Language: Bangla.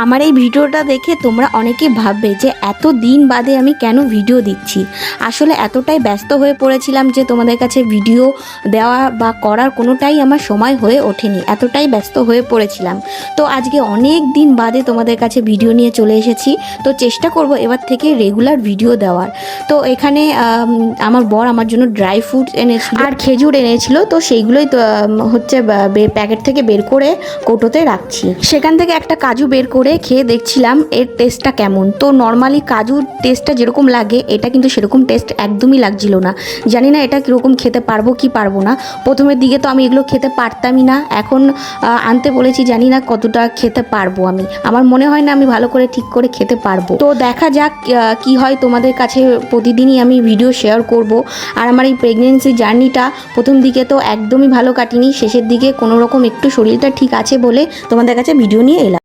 আমার এই ভিডিওটা দেখে তোমরা অনেকে ভাববে যে এত দিন বাদে আমি কেন ভিডিও দিচ্ছি। আসলে এতটাই ব্যস্ত হয়ে পড়েছিলাম যে তোমাদের কাছে ভিডিও দেওয়া বা করার কোনোটাই আমার সময় হয়ে ওঠেনি, এতটাই ব্যস্ত হয়ে পড়েছিলাম। তো আজকে অনেক দিন বাদে তোমাদের কাছে ভিডিও নিয়ে চলে এসেছি। তো চেষ্টা করব এবার থেকে রেগুলার ভিডিও দেওয়ার। তো এখানে আমার বর আমার জন্য ড্রাই ফ্রুট এনেছিল আর খেজুর এনেছিল, তো সেইগুলোই তো হচ্ছে প্যাকেট থেকে বের করে কৌটোতে রাখছি। সেখান থেকে একটা কাজু বের করে খেয়ে দেখছিলাম এর টেস্টটা কেমন। তো নর্মালি কাজুর টেস্টটা যেরকম লাগে এটা কিন্তু সেরকম টেস্ট একদমই লাগছিল না। জানি না এটা কীরকম খেতে পারবো কি পারবো না। প্রথমের দিকে তো আমি এগুলো খেতে পারতামই না, এখন আনতে বলেছি, জানি না কতটা খেতে পারবো আমি। আমার মনে হয় না আমি ভালো করে ঠিক করে খেতে পারবো। তো দেখা যাক কি হয়। তোমাদের কাছে প্রতিদিনই আমি ভিডিও শেয়ার করব। আর আমার এই প্রেগনেন্সি জার্নিটা প্রথম দিকে তো একদমই ভালো কাটেনি, শেষের দিকে কোনো রকম একটু শরীরটা ঠিক আছে বলে তোমাদের কাছে ভিডিও নিয়ে এলাম।